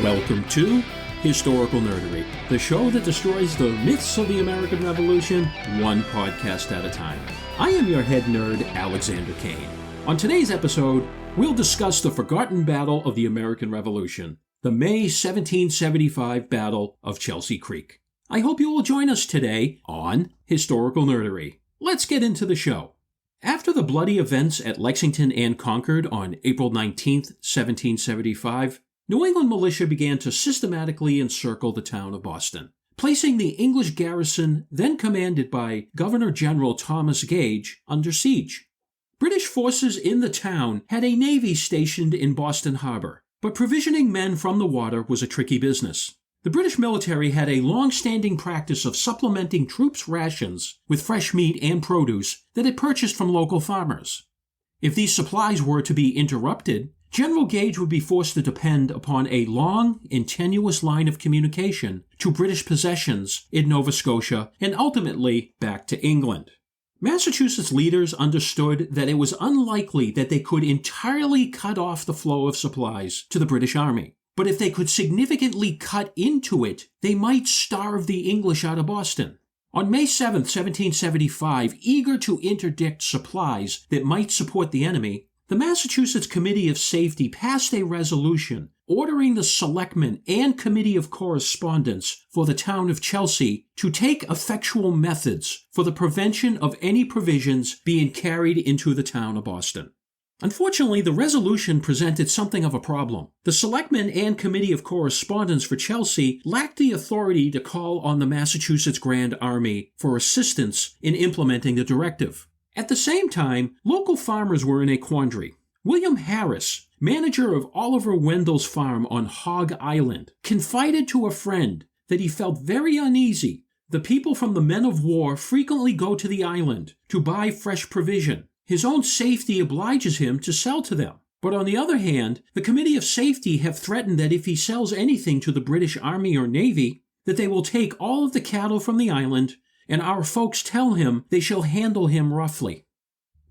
Welcome to Historical Nerdery, the show that destroys the myths of the American Revolution one podcast at a time. I am your head nerd, Alexander Kane. On today's episode, we'll discuss the forgotten battle of the American Revolution, the May 1775 Battle of Chelsea Creek. I hope you will join us today on Historical Nerdery. Let's get into the show. After the bloody events at Lexington and Concord on April 19, 1775, New England militia began to systematically encircle the town of Boston, placing the English garrison, then commanded by Governor-General Thomas Gage, under siege. British forces in the town had a navy stationed in Boston Harbor, but provisioning men from the water was a tricky business. The British military had a long-standing practice of supplementing troops' rations with fresh meat and produce that it purchased from local farmers. If these supplies were to be interrupted, General Gage would be forced to depend upon a long and tenuous line of communication to British possessions in Nova Scotia and ultimately back to England. Massachusetts leaders understood that it was unlikely that they could entirely cut off the flow of supplies to the British Army. But if they could significantly cut into it, they might starve the English out of Boston. On May 7, 1775, eager to interdict supplies that might support the enemy, the Massachusetts Committee of Safety passed a resolution ordering the Selectmen and Committee of Correspondence for the town of Chelsea to take effectual methods for the prevention of any provisions being carried into the town of Boston. Unfortunately, the resolution presented something of a problem. The Selectmen and Committee of Correspondence for Chelsea lacked the authority to call on the Massachusetts Grand Army for assistance in implementing the directive. At the same time, local farmers were in a quandary. William Harris, manager of Oliver Wendell's farm on Hog Island, confided to a friend that he felt very uneasy. The people from the men of war frequently go to the island to buy fresh provision. His own safety obliges him to sell to them. But on the other hand, the Committee of Safety have threatened that if he sells anything to the British Army or Navy, that they will take all of the cattle from the island, and our folks tell him they shall handle him roughly.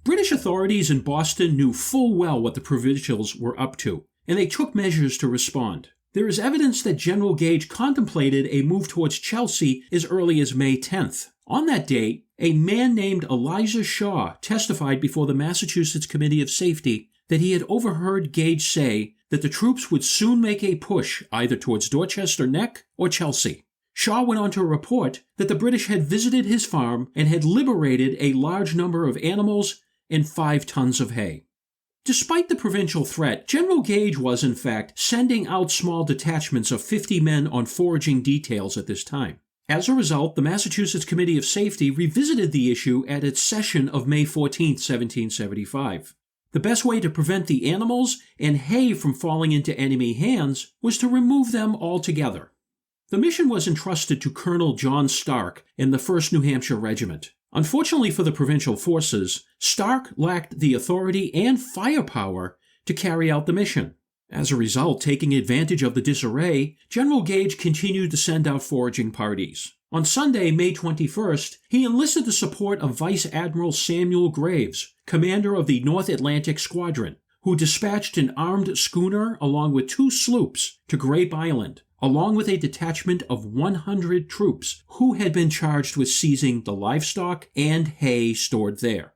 British authorities in Boston knew full well what the provincials were up to, and they took measures to respond. There is evidence that General Gage contemplated a move towards Chelsea as early as May 10th. On that date, a man named Elijah Shaw testified before the Massachusetts Committee of Safety that he had overheard Gage say that the troops would soon make a push either towards Dorchester Neck or Chelsea. Shaw went on to report that the British had visited his farm and had liberated a large number of animals and 5 tons of hay. Despite the provincial threat, General Gage was, in fact, sending out small detachments of 50 men on foraging details at this time. As a result, the Massachusetts Committee of Safety revisited the issue at its session of May 14, 1775. The best way to prevent the animals and hay from falling into enemy hands was to remove them altogether. The mission was entrusted to Colonel John Stark in the 1st New Hampshire Regiment. Unfortunately for the provincial forces, Stark lacked the authority and firepower to carry out the mission. As a result, taking advantage of the disarray, General Gage continued to send out foraging parties. On Sunday, May 21st, he enlisted the support of Vice Admiral Samuel Graves, commander of the North Atlantic Squadron, who dispatched an armed schooner along with 2 sloops to Grape Island, along with a detachment of 100 troops who had been charged with seizing the livestock and hay stored there.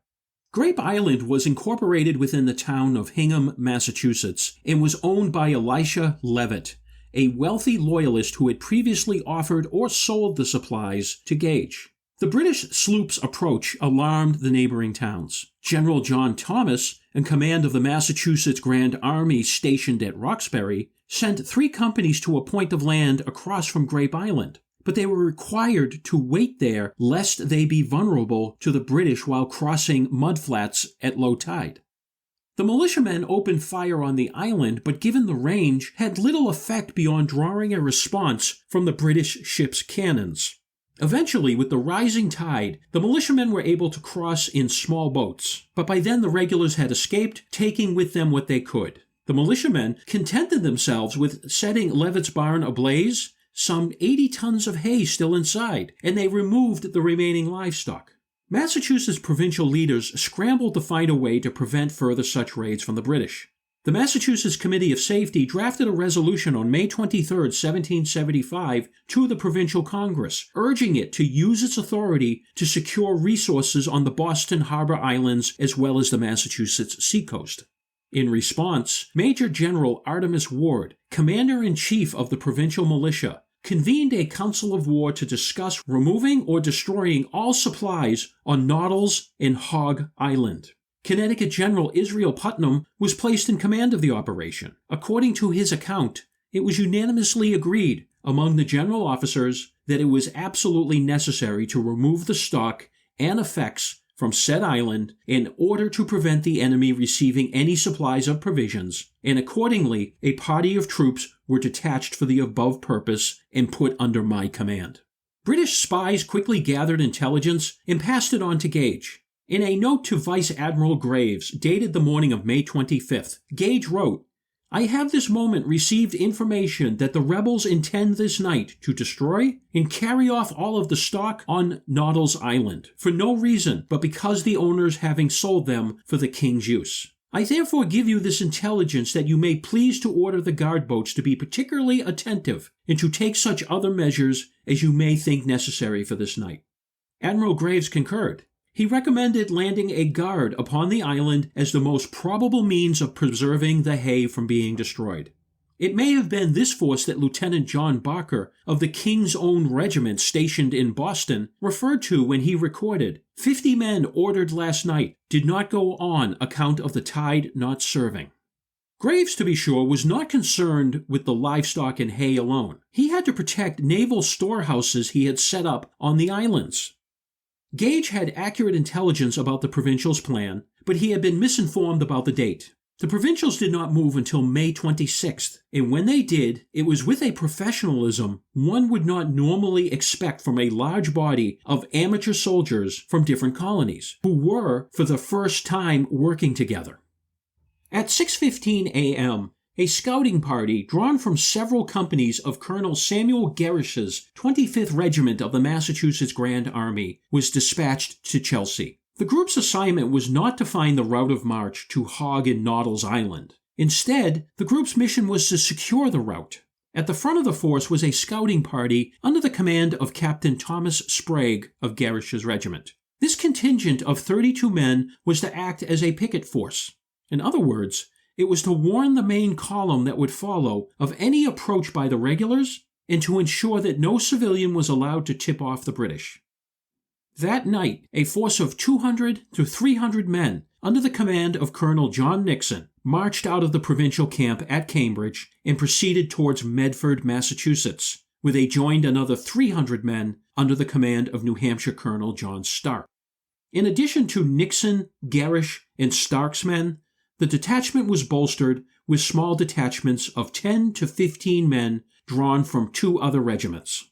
Grape Island was incorporated within the town of Hingham, Massachusetts, and was owned by Elisha Levitt, a wealthy loyalist who had previously offered or sold the supplies to Gage. The British sloop's approach alarmed the neighboring towns. General John Thomas, in command of the Massachusetts Grand Army stationed at Roxbury, sent 3 companies to a point of land across from Grape Island, but they were required to wait there lest they be vulnerable to the British while crossing mudflats at low tide. The militiamen opened fire on the island, but given the range, had little effect beyond drawing a response from the British ship's cannons. Eventually, with the rising tide, the militiamen were able to cross in small boats, but by then the regulars had escaped, taking with them what they could. The militiamen contented themselves with setting Levitt's barn ablaze, some 80 tons of hay still inside, and they removed the remaining livestock. Massachusetts provincial leaders scrambled to find a way to prevent further such raids from the British. The Massachusetts Committee of Safety drafted a resolution on May 23, 1775, to the Provincial Congress, urging it to use its authority to secure resources on the Boston Harbor Islands as well as the Massachusetts seacoast. In response, Major General Artemus Ward, Commander-in-Chief of the provincial militia, convened a council of war to discuss removing or destroying all supplies on Noddle's and Hog Island. Connecticut General Israel Putnam was placed in command of the operation. According to his account, it was unanimously agreed among the general officers that it was absolutely necessary to remove the stock and effects from said island in order to prevent the enemy receiving any supplies of provisions, and accordingly a party of troops were detached for the above purpose and put under my command. British spies quickly gathered intelligence and passed it on to Gage. In a note to Vice Admiral Graves, dated the morning of May 25th, Gage wrote, "I have this moment received information that the rebels intend this night to destroy and carry off all of the stock on Noddle's Island, for no reason but because the owners having sold them for the king's use. I therefore give you this intelligence that you may please to order the guard boats to be particularly attentive and to take such other measures as you may think necessary for this night." Admiral Graves concurred. He recommended landing a guard upon the island as the most probable means of preserving the hay from being destroyed. It may have been this force that Lieutenant John Barker of the King's Own Regiment stationed in Boston referred to when he recorded, 50 men ordered last night did not go on account of the tide not serving. Graves, to be sure, was not concerned with the livestock and hay alone. He had to protect naval storehouses he had set up on the islands. Gage had accurate intelligence about the provincials' plan, but he had been misinformed about the date. The provincials did not move until May 26th, and when they did, it was with a professionalism one would not normally expect from a large body of amateur soldiers from different colonies, who were, for the first time, working together. At 6:15 a.m., a scouting party drawn from several companies of Colonel Samuel Gerrish's 25th Regiment of the Massachusetts Grand Army was dispatched to Chelsea. The group's assignment was not to find the route of march to Hog and Noddle's Island. Instead, the group's mission was to secure the route. At the front of the force was a scouting party under the command of Captain Thomas Sprague of Gerrish's regiment. This contingent of 32 men was to act as a picket force. In other words, it was to warn the main column that would follow of any approach by the regulars and to ensure that no civilian was allowed to tip off the British. That night, a force of 200 to 300 men under the command of Colonel John Nixon marched out of the provincial camp at Cambridge and proceeded towards Medford, Massachusetts, where they joined another 300 men under the command of New Hampshire Colonel John Stark. In addition to Nixon, Gerrish, and Stark's men, the detachment was bolstered with small detachments of 10 to 15 men drawn from 2 other regiments.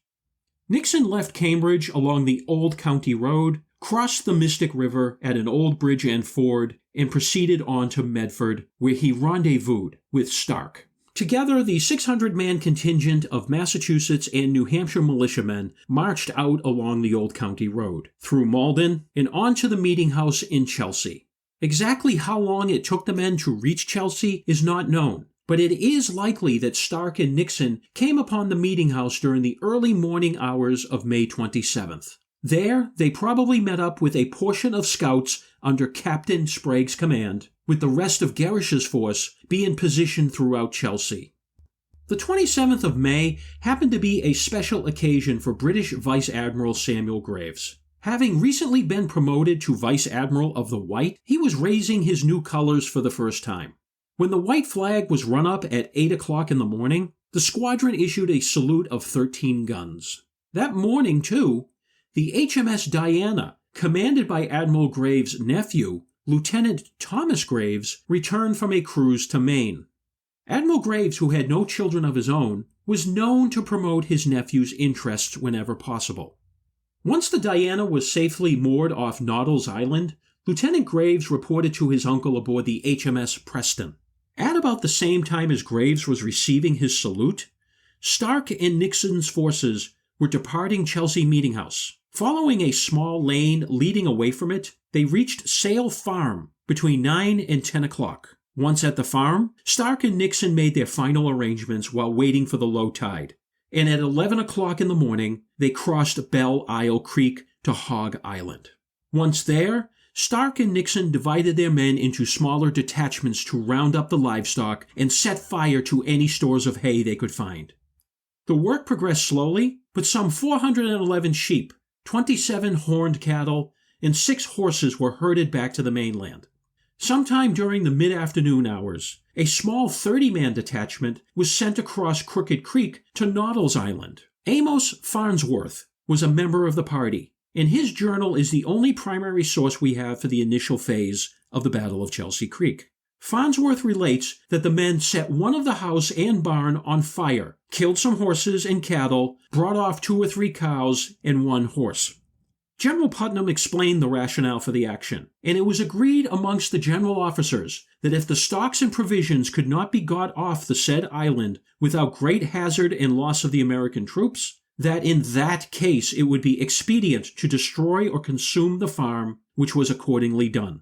Nixon left Cambridge along the Old County Road, crossed the Mystic River at an old bridge and ford, and proceeded on to Medford, where he rendezvoused with Stark. Together, the 600-man contingent of Massachusetts and New Hampshire militiamen marched out along the Old County Road, through Malden, and on to the meeting house in Chelsea. Exactly how long it took the men to reach Chelsea is not known, but it is likely that Stark and Nixon came upon the meeting house during the early morning hours of May 27th. There, they probably met up with a portion of scouts under Captain Sprague's command, with the rest of Gerrish's force being positioned throughout Chelsea. The 27th of May happened to be a special occasion for British Vice Admiral Samuel Graves. Having recently been promoted to Vice Admiral of the White, he was raising his new colors for the first time. When the white flag was run up at 8 o'clock in the morning, the squadron issued a salute of 13 guns. That morning, too, the HMS Diana, commanded by Admiral Graves' nephew, Lieutenant Thomas Graves, returned from a cruise to Maine. Admiral Graves, who had no children of his own, was known to promote his nephew's interests whenever possible. Once the Diana was safely moored off Noddle's Island, Lieutenant Graves reported to his uncle aboard the HMS Preston. At about the same time as Graves was receiving his salute, Stark and Nixon's forces were departing Chelsea Meeting House. Following a small lane leading away from it, they reached Sale Farm between 9 and 10 o'clock. Once at the farm, Stark and Nixon made their final arrangements while waiting for the low tide, and at 11 o'clock in the morning, they crossed Belle Isle Creek to Hog Island. Once there, Stark and Nixon divided their men into smaller detachments to round up the livestock and set fire to any stores of hay they could find. The work progressed slowly, but some 411 sheep, 27 horned cattle, and 6 horses were herded back to the mainland. Sometime during the mid-afternoon hours, a small 30-man detachment was sent across Crooked Creek to Noddle's Island. Amos Farnsworth was a member of the party, and his journal is the only primary source we have for the initial phase of the Battle of Chelsea Creek. Farnsworth relates that the men set one of the house and barn on fire, killed some horses and cattle, brought off 2 or 3 cows and 1 horse. General Putnam explained the rationale for the action, and it was agreed amongst the general officers that if the stocks and provisions could not be got off the said island without great hazard and loss of the American troops, that in that case it would be expedient to destroy or consume the farm, which was accordingly done.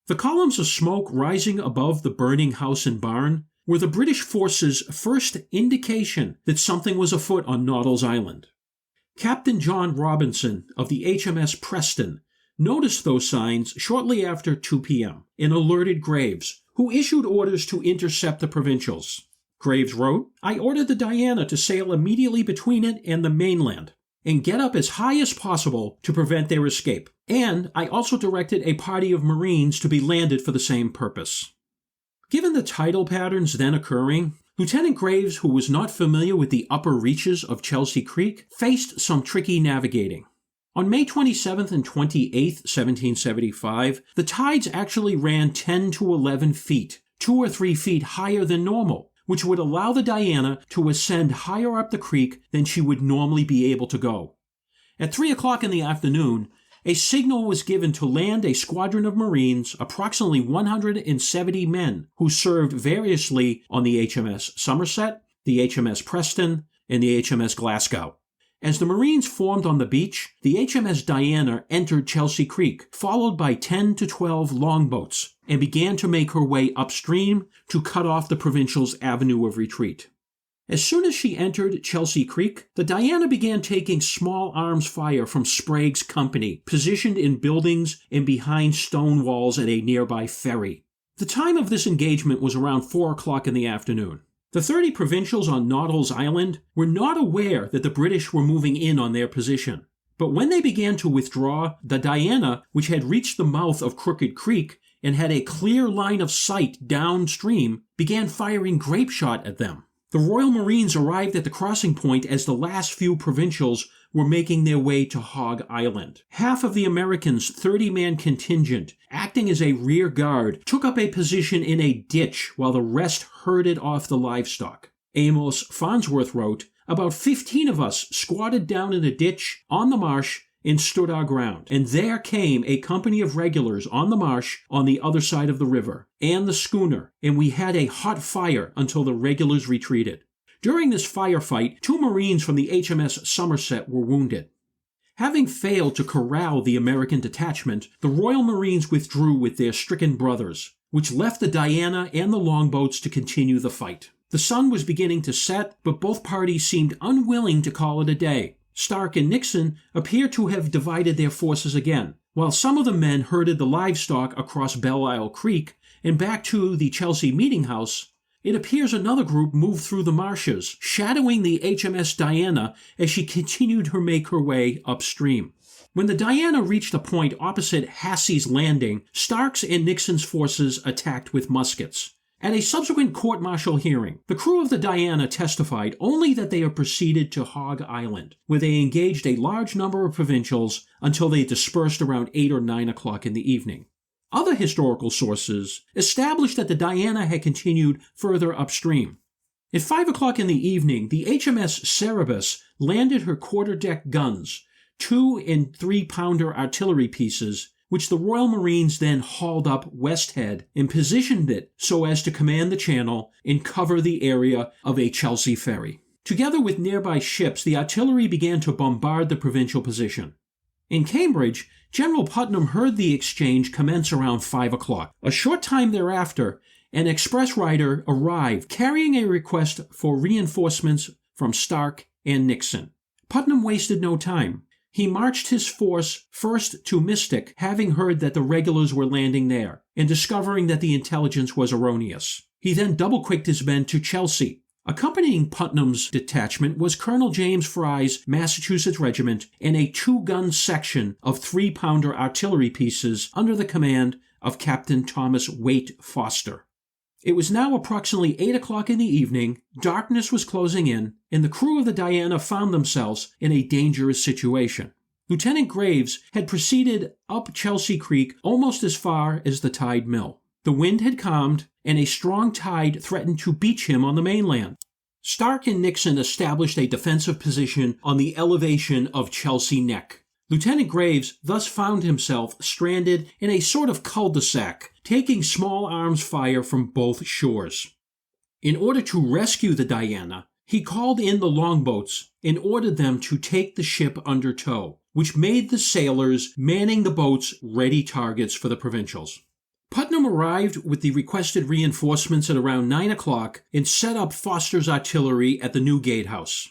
The columns of smoke rising above the burning house and barn were the British forces' first indication that something was afoot on Noddle's Island. Captain John Robinson of the HMS Preston noticed those signs shortly after 2 p.m. and alerted Graves, who issued orders to intercept the Provincials. Graves wrote, "I ordered the Diana to sail immediately between it and the mainland, and get up as high as possible to prevent their escape, and I also directed a party of Marines to be landed for the same purpose." Given the tidal patterns then occurring, Lieutenant Graves, who was not familiar with the upper reaches of Chelsea Creek, faced some tricky navigating. On May 27th and 28th, 1775, the tides actually ran 10 to 11 feet, 2 or 3 feet higher than normal, which would allow the Diana to ascend higher up the creek than she would normally be able to go. At 3 o'clock in the afternoon, a signal was given to land a squadron of Marines, approximately 170 men, who served variously on the HMS Somerset, the HMS Preston, and the HMS Glasgow. As the Marines formed on the beach, the HMS Diana entered Chelsea Creek, followed by 10 to 12 longboats, and began to make her way upstream to cut off the Provincials' avenue of retreat. As soon as she entered Chelsea Creek, the Diana began taking small arms fire from Sprague's company, positioned in buildings and behind stone walls at a nearby ferry. The time of this engagement was around 4 o'clock in the afternoon. The 30 Provincials on Noddle's Island were not aware that the British were moving in on their position. But when they began to withdraw, the Diana, which had reached the mouth of Crooked Creek and had a clear line of sight downstream, began firing grape shot at them. The Royal Marines arrived at the crossing point as the last few Provincials were making their way to Hog Island. Half of the Americans' 30-man contingent, acting as a rear guard, took up a position in a ditch while the rest herded off the livestock. Amos Farnsworth wrote, "About 15 of us squatted down in a ditch on the marsh and stood our ground, and there came a company of regulars on the marsh on the other side of the river, and the schooner, and we had a hot fire until the regulars retreated. During this firefight, 2 Marines from the HMS Somerset were wounded." Having failed to corral the American detachment, the Royal Marines withdrew with their stricken brothers, which left the Diana and the longboats to continue the fight. The sun was beginning to set, but both parties seemed unwilling to call it a day. Stark and Nixon appear to have divided their forces again, while some of the men herded the livestock across Belle Isle Creek and back to the Chelsea Meeting House. It appears another group moved through the marshes, shadowing the HMS Diana as she continued to make her way upstream. When the Diana reached a point opposite Hassey's Landing, Stark's and Nixon's forces attacked with muskets. At a subsequent court-martial hearing, the crew of the Diana testified only that they had proceeded to Hog Island, where they engaged a large number of Provincials until they dispersed around 8 or 9 o'clock in the evening. Other historical sources established that the Diana had continued further upstream. At 5 o'clock in the evening, the HMS Cerberus landed her quarter-deck guns, 2 and 3-pounder artillery pieces, which the Royal Marines then hauled up West Head and positioned it so as to command the channel and cover the area of a Chelsea ferry. Together with nearby ships, the artillery began to bombard the provincial position. In Cambridge, General Putnam heard the exchange commence around 5 o'clock. A short time thereafter, an express rider arrived carrying a request for reinforcements from Stark and Nixon. Putnam wasted no time. He marched his force first to Mystic, having heard that the regulars were landing there, and discovering that the intelligence was erroneous. He then double-quicked his men to Chelsea. Accompanying Putnam's detachment was Colonel James Fry's Massachusetts Regiment and a 2-gun section of 3-pounder artillery pieces under the command of Captain Thomas Waite Foster. It was now approximately 8 o'clock in the evening, darkness was closing in, and the crew of the Diana found themselves in a dangerous situation. Lieutenant Graves had proceeded up Chelsea Creek almost as far as the tide mill. The wind had calmed, and a strong tide threatened to beach him on the mainland. Stark and Nixon established a defensive position on the elevation of Chelsea Neck. Lieutenant Graves thus found himself stranded in a sort of cul-de-sac, taking small arms fire from both shores. In order to rescue the Diana, he called in the longboats and ordered them to take the ship under tow, which made the sailors manning the boats ready targets for the Provincials. Putnam arrived with the requested reinforcements at around 9 o'clock and set up Foster's artillery at the new gatehouse.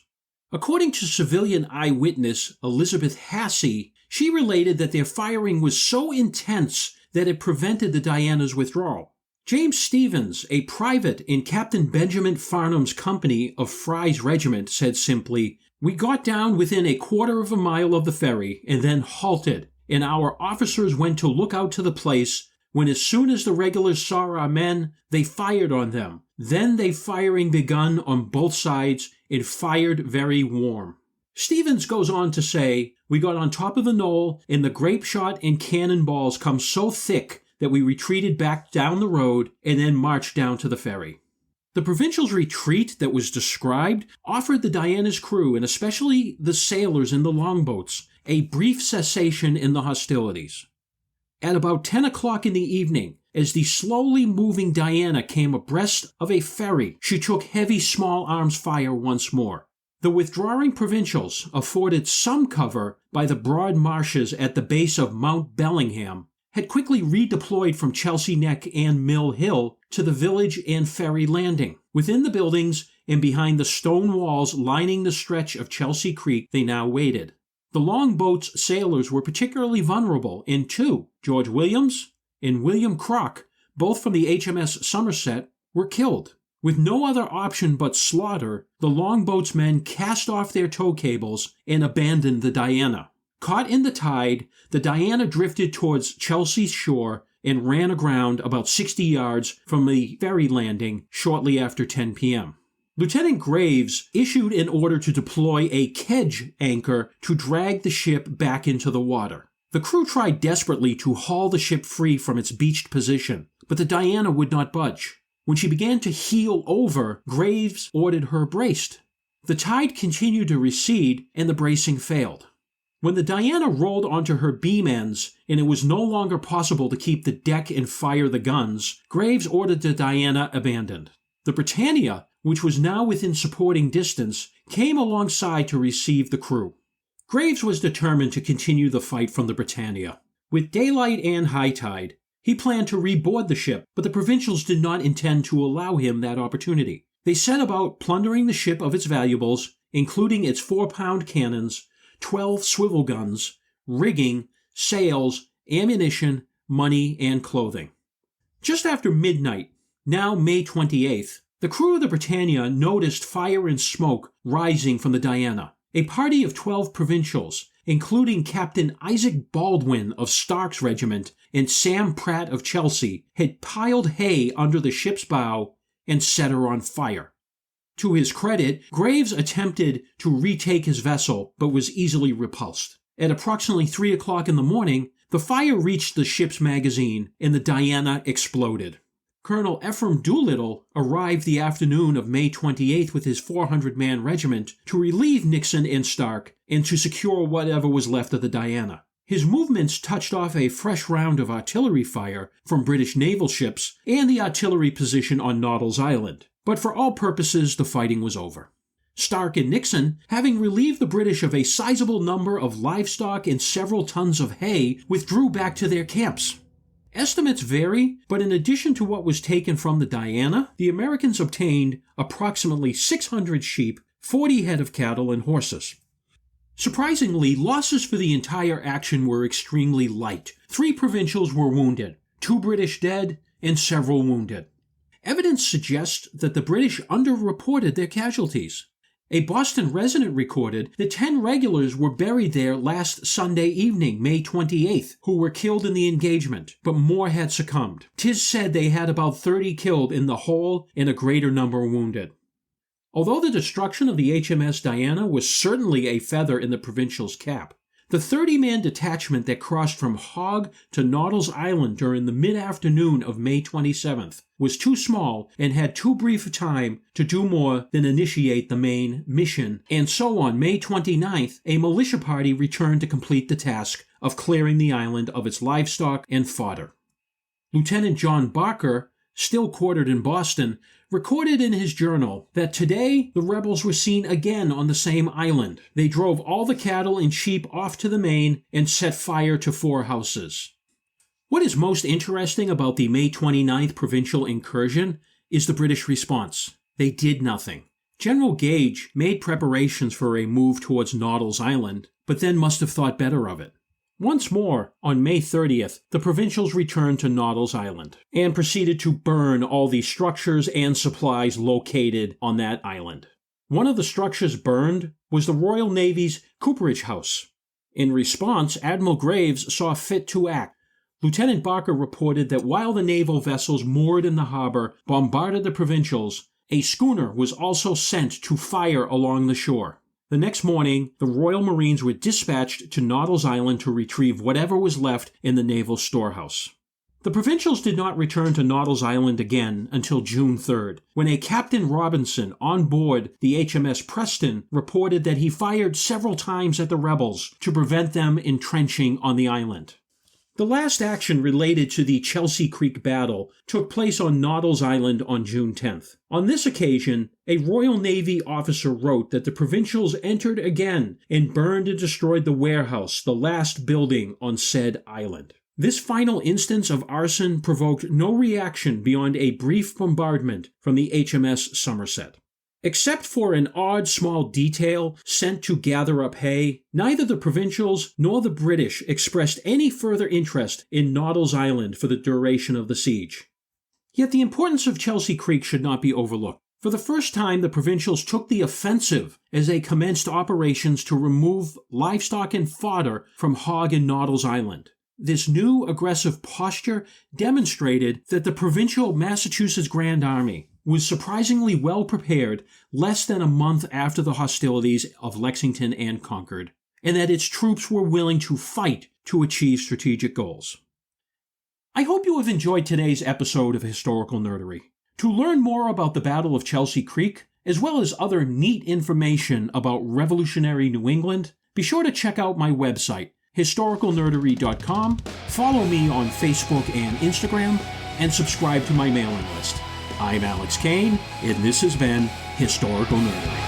According to civilian eyewitness Elizabeth Hassey, she related that their firing was so intense that it prevented the Diana's withdrawal. James Stevens, a private in Captain Benjamin Farnham's company of Fry's regiment, said simply, "We got down within a quarter of a mile of the ferry and then halted, and our officers went to look out to the place when as soon as the regulars saw our men, they fired on them. Then they firing begun on both sides and fired very warm." Stevens goes on to say, "We got on top of the knoll and the grape shot and cannonballs come so thick that we retreated back down the road and then marched down to the ferry." The Provincials' retreat that was described offered the Diana's crew, and especially the sailors in the longboats, a brief cessation in the hostilities. At about 10 o'clock in the evening, as the slowly moving Diana came abreast of a ferry, she took heavy small arms fire once more. The withdrawing Provincials, afforded some cover by the broad marshes at the base of Mount Bellingham, had quickly redeployed from Chelsea Neck and Mill Hill to the village and ferry landing. Within the buildings and behind the stone walls lining the stretch of Chelsea Creek, they now waited. The longboat's sailors were particularly vulnerable, and two, George Williams and William Crock, both from the HMS Somerset, were killed. With no other option but slaughter, the longboat's men cast off their tow cables and abandoned the Diana. Caught in the tide, the Diana drifted towards Chelsea's shore and ran aground about 60 yards from the ferry landing shortly after 10 p.m. Lieutenant Graves issued an order to deploy a kedge anchor to drag the ship back into the water. The crew tried desperately to haul the ship free from its beached position, but the Diana would not budge. When she began to heel over, Graves ordered her braced. The tide continued to recede, and the bracing failed. When the Diana rolled onto her beam ends, and it was no longer possible to keep the deck and fire the guns, Graves ordered the Diana abandoned. The Britannia, which was now within supporting distance, came alongside to receive the crew. Graves was determined to continue the fight from the Britannia. With daylight and high tide, he planned to reboard the ship, but the Provincials did not intend to allow him that opportunity. They set about plundering the ship of its valuables, including its 4-pound cannons, 12 swivel guns, rigging, sails, ammunition, money, and clothing. Just after midnight, now May 28th, the crew of the Britannia noticed fire and smoke rising from the Diana. A party of 12 Provincials, including Captain Isaac Baldwin of Stark's regiment and Sam Pratt of Chelsea, had piled hay under the ship's bow and set her on fire. To his credit, Graves attempted to retake his vessel, but was easily repulsed. At approximately 3 o'clock in the morning, the fire reached the ship's magazine, and the Diana exploded. Colonel Ephraim Doolittle arrived the afternoon of May 28th with his 400-man regiment to relieve Nixon and Stark and to secure whatever was left of the Diana. His movements touched off a fresh round of artillery fire from British naval ships and the artillery position on Noddle's Island. But for all purposes, the fighting was over. Stark and Nixon, having relieved the British of a sizable number of livestock and several tons of hay, withdrew back to their camps. Estimates vary, but in addition to what was taken from the Diana, the Americans obtained approximately 600 sheep, 40 head of cattle, and horses. Surprisingly, losses for the entire action were extremely light. 3 provincials were wounded, 2 British dead, and several wounded. Evidence suggests that the British underreported their casualties. A Boston resident recorded that 10 regulars were buried there last Sunday evening, May 28th, who were killed in the engagement, but more had succumbed. 'Tis said they had about 30 killed in the whole and a greater number wounded. Although the destruction of the HMS Diana was certainly a feather in the Provincial's cap, the 30-man detachment that crossed from Hogg to Noddle's Island during the mid-afternoon of May 27th was too small and had too brief a time to do more than initiate the main mission, and so on May 29th, a militia party returned to complete the task of clearing the island of its livestock and fodder. Lieutenant John Barker, still quartered in Boston, recorded in his journal that today the rebels were seen again on the same island. They drove all the cattle and sheep off to the main and set fire to 4 houses. What is most interesting about the May 29th provincial incursion is the British response. They did nothing. General Gage made preparations for a move towards Noddle's Island, but then must have thought better of it. Once more, on May 30th, the Provincials returned to Noddle's Island and proceeded to burn all the structures and supplies located on that island. One of the structures burned was the Royal Navy's Cooperage House. In response, Admiral Graves saw fit to act. Lieutenant Barker reported that while the naval vessels moored in the harbor bombarded the Provincials, a schooner was also sent to fire along the shore. The next morning, the Royal Marines were dispatched to Noddle's Island to retrieve whatever was left in the naval storehouse. The Provincials did not return to Noddle's Island again until June 3rd, when a Captain Robinson on board the HMS Preston reported that he fired several times at the rebels to prevent them entrenching on the island. The last action related to the Chelsea Creek battle took place on Noddle's Island on June 10th. On this occasion, a Royal Navy officer wrote that the Provincials entered again and burned and destroyed the warehouse, the last building on said island. This final instance of arson provoked no reaction beyond a brief bombardment from the HMS Somerset. Except for an odd small detail sent to gather up hay, neither the Provincials nor the British expressed any further interest in Noddle's Island for the duration of the siege. Yet the importance of Chelsea Creek should not be overlooked. For the first time, the Provincials took the offensive as they commenced operations to remove livestock and fodder from Hogg and Noddle's Island. This new aggressive posture demonstrated that the provincial Massachusetts Grand Army was surprisingly well prepared less than a month after the hostilities of Lexington and Concord, and that its troops were willing to fight to achieve strategic goals. I hope you have enjoyed today's episode of Historical Nerdery. To learn more about the Battle of Chelsea Creek, as well as other neat information about Revolutionary New England, be sure to check out my website, historicalnerdery.com, follow me on Facebook and Instagram, and subscribe to my mailing list. I'm Alex Kane, and this has been Historical Nerdery.